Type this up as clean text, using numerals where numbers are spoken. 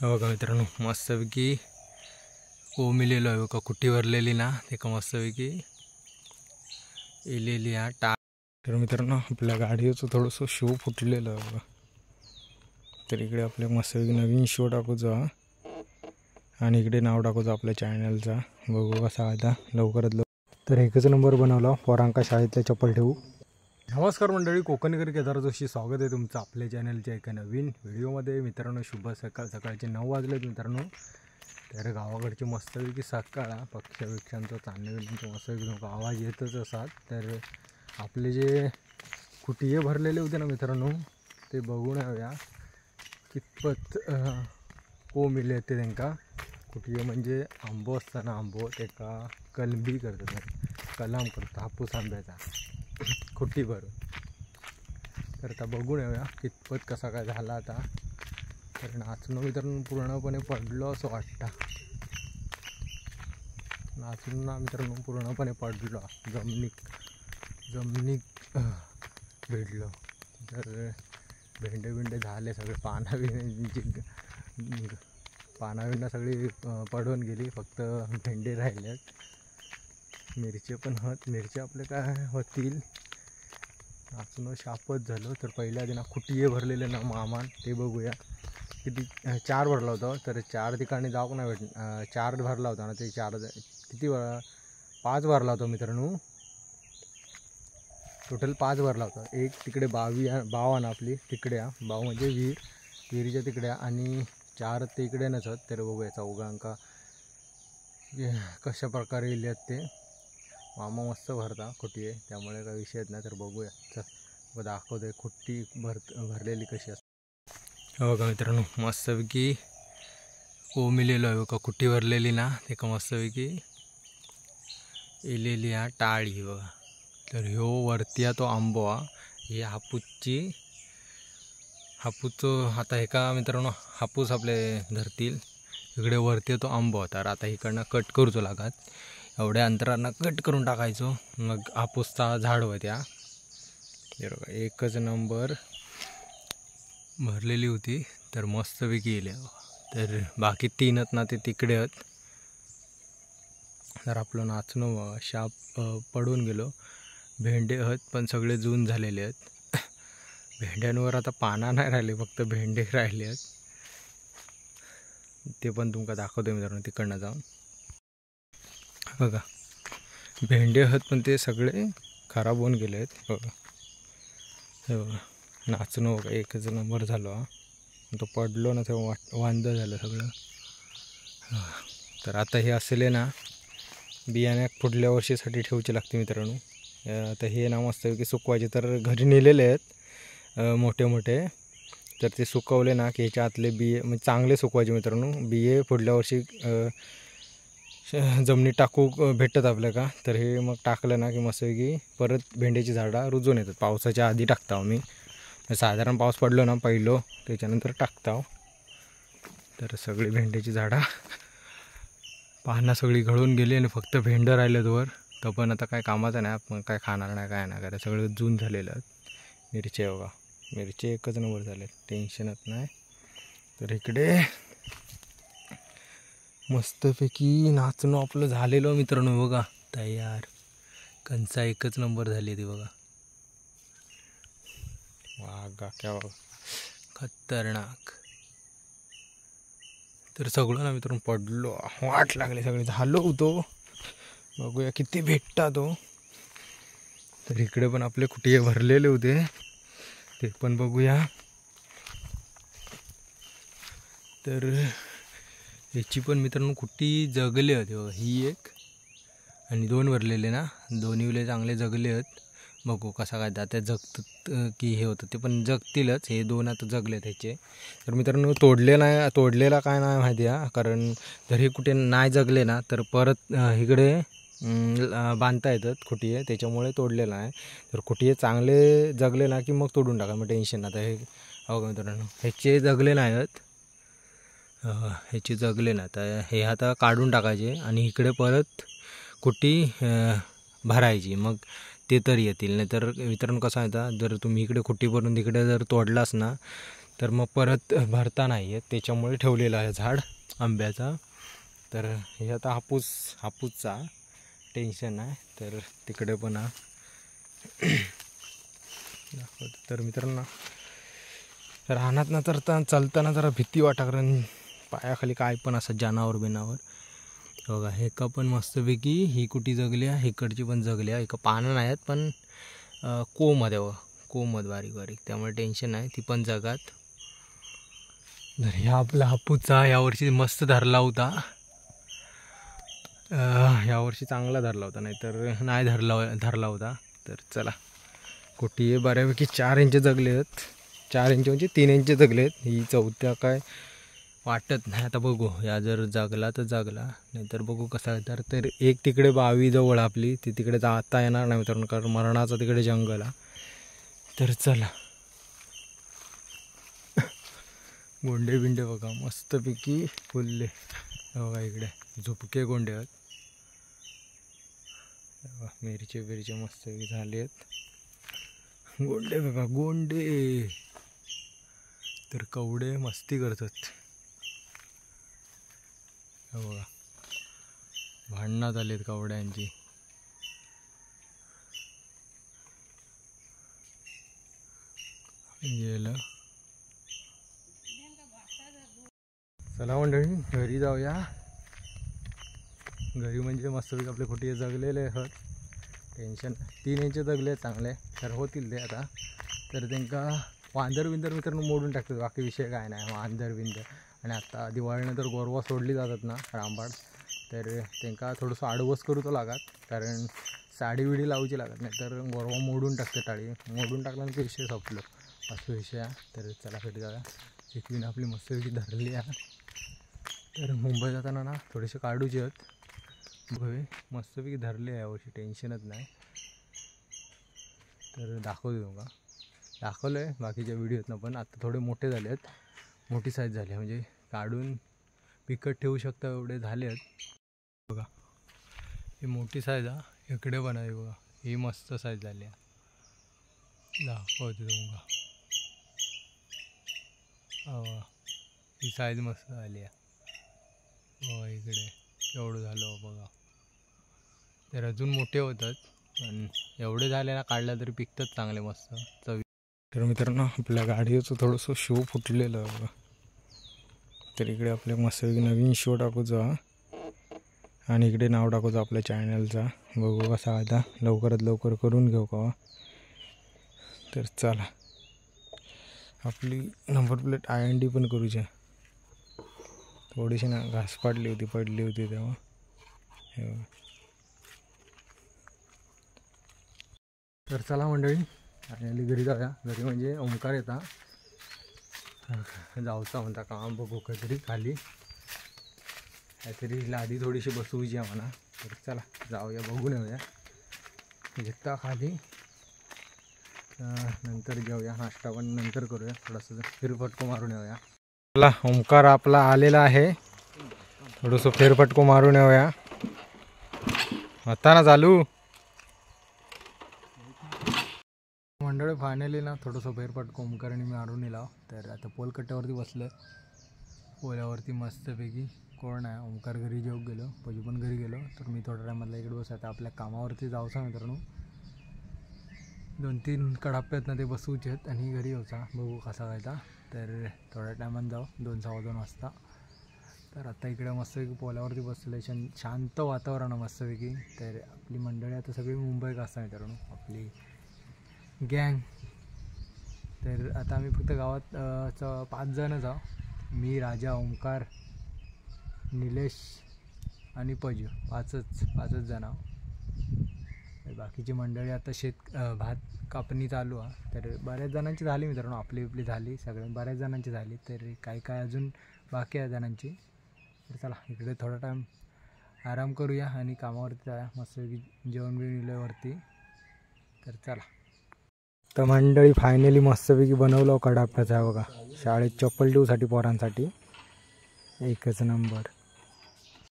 बघा मित्रांनो, मस्तपैकी कोंबलेलो आहे बघा, कुट्टी भरलेली ना, ते का मस्तपैकी इलेली हा टा. तर मित्रांनो, आपल्या गाडीचं थोडंसं शो फुटलेलं आहे बघा. तर इकडे आपल्या मस्तपैकी नवीन शो टाकूचा आणि इकडे नाव टाकूचं आपल्या चॅनलचा. बघू कसा आता लवकरात लवकर. तर एकच नंबर बनवला पोरांका शाळेतल्या चप्पल ठेवू. नमस्कार मंडळी, कोकणकर केदार जोशी, स्वागत आहे तुमचं आपल्या चॅनलच्या एका नवीन व्हिडिओमध्ये. मित्रांनो, शुभ सकाळ. सकाळचे 9 वाजलेत मित्रांनो. तर गावाकडची मस्तपैकी सकाळ, पक्ष्यांचा चांदण्याचा मस्तपैकी आवाज येतच असतात. तर आपले जे कुटिये भरलेले होते ना मित्रांनो, ते बघून याव्या कितपत मिले ते त्यांना. कुटिये म्हणजे आंबो असताना आंबो ते का कलबी करतात, कलाम करतात हापूस आंब्याचा खुट्टी भरून. तर आता बघून येऊया कितपत कसा काय झाला आता. तर नाचणं मित्रांनो पूर्णपणे पडलो असं वाटतं. नाचून ना मित्रांनो पूर्णपणे पडलो, जमिनीत भिडलो. तर भेंडे झाले सगळे, पानाविना सगळी पडून गेली, फक्त भेंडे राहिलेत. मिरचे पण मिरचे आपले काय होतील. नाचणं शापच झालं. तर पहिल्या दिना कुटिये भरलेले ना मामान, ते बघूया किती. 4 भरला होता. तर 4 ठिकाणी जाऊ नाही भेट. 4 भरला होता ना, ते 4 किती 5 भरला होता मित्रांनो. टोटल 5 भरला होता. एक तिकडे बाव ना आपली तिकडे, बाव म्हणजे विहिरीच्या तिकडे, आणि 4 ते इकडे नसत. तर बघूया चौघांका कशा प्रकारे येईल ते. मामा मस्त भरता खुट्टी, त्यामुळे काही विषय नाही. तर बघूया, चल दाखवतोय खुट्टी भरलेली कशी असते. बघा मित्रांनो, मस्तपैकी कोंबलेलो आहे बघा, कुट्टी भरलेली ना, ते का मस्तपैकी इलेली हा टाळी बघा. तर ह्यो वरती तो आंबो हा, ही हापूसचं आता हे का मित्रांनो, हापूस आपले धरतील. इकडे वरती तो आंबो. तर आता इकडनं कट करूचो लागत, एवढ्या अंतरानं कट करून टाकायचो, मग हापूसचा झाड होय त्या. बघा एकच नंबर भरलेली होती. तर मस्तपैकी येईल. तर बाकी 3 ना ते तिकडे आहेत. तर आपलं नाचणं शाप पडून गेलो. भेंडे आहेत पण सगळे जून झालेले आहेत. भेंड्यांवर आता पाना नाही राहिले, फक्त भेंडे राहिले आहेत. ते पण तुमका दाखवतो मित्रांनो तिकडनं जाऊन. बघा भेंडे आहेत पण ते सगळे खराब होऊन गेले आहेत. बघा हे बघा, नाचणं बघा एकच नंबर झालो हा. तो पडलो ना तेव्हा वांदं झालं सगळं. तर आता हे असले ना बियाणे पुढल्या वर्षीसाठी ठेवचे लागते मित्रांनो. आता हे ना मस्तपैकी सुकवायचे. तर घरी नेलेले आहेत मोठे मोठे. तर ते सुकवले ना की ह्याच्या आतले बिये म्हणजे चांगले सुकवायचे मित्रांनो. बिये पुढल्या वर्षी जमिनीत टाकू भेटतात आपल्याला. तर हे मग टाकलं ना की मस्तपैकी परत भेंड्याची झाडं रुजून येतात. पावसाच्या आधी टाकता आम्ही, साधारण पाऊस पडलो ना पहिलो त्याच्यानंतर टाकता. तर सगळी भेंड्याची झाडं पानं सगळी गळून गेली आणि फक्त भेंडं राहिलेत वर. तर पण आता काय कामाचं नाही, आपण काय खाणार नाही, काय नाही, काय सगळं जून झालेलं आहे. मिरची बघा, मिरची एकच नंबर झाले, टेन्शनच नाही. तर इकडे मस्तपैकी नाचणं आपलं झालेलं मित्रांनो बघा तयार. कंचा एकच नंबर झाली ती बघा. वागा क्या बघा, खतरनाक. तर सगळं ना मित्रांनो पडलो, वाट लागली, सगळे झालो होतो. बघूया किती भेटता तो. तर इकडे पण आपले कुटिये भरलेले होते, ते पण बघूया. तर याची पण मित्रांनो कुट्टी जगले होते बघा, ही एक आणि 2 भरलेले ना, दोन्ही विले चांगले जगले आहेत. बघू कसा काय आता जगतात की हे होतं, ते पण जगतीलच. हे 2 आता जगले त्याचे. तर मित्रांनो तोडलेला काय नाही माहिती आहे, कारण जर हे कुठे नाही जगले ना तर परत इकडे बांधता येतात खुटिये, त्याच्यामुळे तोडलेलं आहे. तर खुटिये चांगले जगले ना की मग तोडून टाका, मग टेन्शन. आता हे हो का मित्रांनो, ह्याचे जगले नाही आहेत, ह्याचे जगले ना, तर हे आता काढून टाकायचे आणि इकडे परत कुट्टी भरायची, मग ते तर येतील. नाही तर मित्रांनो कसं आहे, जर तुम्ही इकडे कुट्टी भरून तिकडे जर तोडलास ना तर मग परत भरता नाही आहेत, त्याच्यामुळे ठेवलेलं आहे झाड आंब्याचा. तर हे आता हापूसचा टेन्शन आहे. तर तिकडे पण दाखवतो. तर मित्रांनो रानात ना तर चालताना जरा भीती वाटा, कारण पायाखाली काय पण असं जनावर बिनावर बघा. हे का पण मस्तपैकी ही कुठी जगली आहे, इकडची पण जगली आहे. एका पानं नाही आहेत पण कोमत बारीक बारीक, त्यामुळे टेन्शन नाही, ती पण जगात. तर ह्या आपला हापूसचा यावर्षी मस्त धरला होता. यावर्षी चांगला धरला होता, नाहीतर नाही धरला होता. तर चला कुठे आहे बऱ्यापैकी 4 इंच जगले आहेत. 4 इंच म्हणजे 3 इंच जगले आहेत. ही चौथ्या काय वाटत नाही. आता बघू, या जर जगला तर जगला, नाहीतर बघू कसा. तर एक तिकडे बावी जवळ आपली, ती तिकडे जाता येणार नाही मित्रांनो, कारण मरणाचा तिकडे जंगल आहे. तर चला गोंडे बिंडे बघा मस्तपैकी फुलले बघा. इकडे झुपके गोंडे आहेत. मिरचे मस्तपैकी झाले आहेत. गोंडे बघा गोंडे. तर कवडे मस्ती करतात बघा, भांडणात आलेत कवड्यांची. गेलं. चला मंडळी घरी जाऊया. घरी म्हणजे मस्तपैकी आपले कुठे जगलेले आहेत, टेन्शन. 3 इंच जगले चांगले, तर होतील ते आता. तर त्यांना वांदर मित्रांनो मोडून टाकतात, बाकी विषय काय नाही. वांदर आणि आता दिवाळीनंतर गोरवा सोडली जातात ना रामबाड, तर त्यांना थोडंसं आडवस करू तो लागत, कारण साडी विडी लावची लागत नाही, तर गोरवा मोडून टाकते. टाळी मोडून टाकल्यानंतर विषय संपलं, असं विषय आहे. तर चला घरी जाऊया. चिकवीन आपली मस्तपैकी धरली आहे. तर मुंबई जाताना ना थोडेसे काढूचे आहेत भवे, मस्तपैकी धरले आहे यावर्षी, टेन्शनच नाही. तर दाखवतो का, दाखवलं आहे बाकीच्या व्हिडिओतनं, पण आता थोडे मोठे झाले आहेत, मोठी साईज झाली, म्हणजे काढून पिकट ठेवू शकता एवढे झाले आहेत बघा. ही मोठी साईज आहे. इकडे पण आहे बघा, ही मस्त साईज झाली आहे. दाखवतो तुम्हाला. ही साईज मस्त झाली आहे. हो इकडे एवढं झालं बघा. तर अजून मोठे होतात, पण एवढे झाले ना काढल्या तरी पिकतात चांगले मस्त चवी. तर मित्रांनो आपल्या गाडीचं थोडंसं शो फुटलेलं बघा. तर इकडे आपल्या मस्तपैकी नवीन शो टाकूचा, आणि इकडे नाव टाकूचं आपल्या चॅनलचा. बघू कसा आता लवकरात लवकर करून घेऊ का. तर चला आपली नंबर प्लेट IND पण करूच्या. थोडीशी ना घास पडली होती तेव्हा. तर चला मंडळी फायनली घरी जाऊया. घरी म्हणजे ओंकार येता जाऊचा म्हणता काम बघू कधीतरी खाली काहीतरी लादी थोडीशी बसवूची आहे म्हणा. तर चला जाऊया, बघून येऊया. घेता खाली, नंतर घेऊया नाश्ता, पण नंतर करूया. थोडंसं फेरफटको मारून येऊया. चला ओंकार आपला आलेला आहे, थोडंसं फेरफटको मारून येऊया. आता ना चालू मंडळी फायनली ना थोडंसं फेरफटको ओंकारने मारून येला. तर आता पोलकट्ट्यावरती बसलं, पोल्यावरती मस्तपैकी कोण आहे. ओंकार घरी जेवून गेलो, पजू पण घरी गेलो. तर मी थोड्या टायमातला इकडे बस. आता आपल्या कामावरती जाऊचा मित्रांनो. 2-3 कडाप्यात ना ते बसवूचे आहेत आणि घरी यायचा. बघू कसा व्हायचा. तर थोड्या टायमात जाऊ, 2-2:15 वाजता. तर आता इकडे मस्तपैकी पोल्यावरती बसले, शांत वातावरण मस्तपैकी. तर आपली मंडळी आता सगळी मुंबईत असतात मित्रांनो, आपली गँग. तर आता आम्ही फक्त गावात 5 जणच आहो. मी, राजा, ओंकार, निलेश आणि पजू, पाचच जण आहो. बाकीची मंडळी आता भात कापणी चालू आहे. तर बऱ्याच जणांची झाली मित्रांनो, आपली झाली, बऱ्याच जणांची झाली. तर काय अजून बाकी आहे जणांची. तर चला इकडे थोडा टाईम आराम करूया आणि कामावरती जाऊया मस्तपैकी जेवण बिवल्यावरती. तर चला. तर मंडळी फायनली मस्तपैकी बनवलं कडाप्याचा बघा, शाळेत चप्पल ठेवूसाठी पोरांसाठी. एकच नंबर.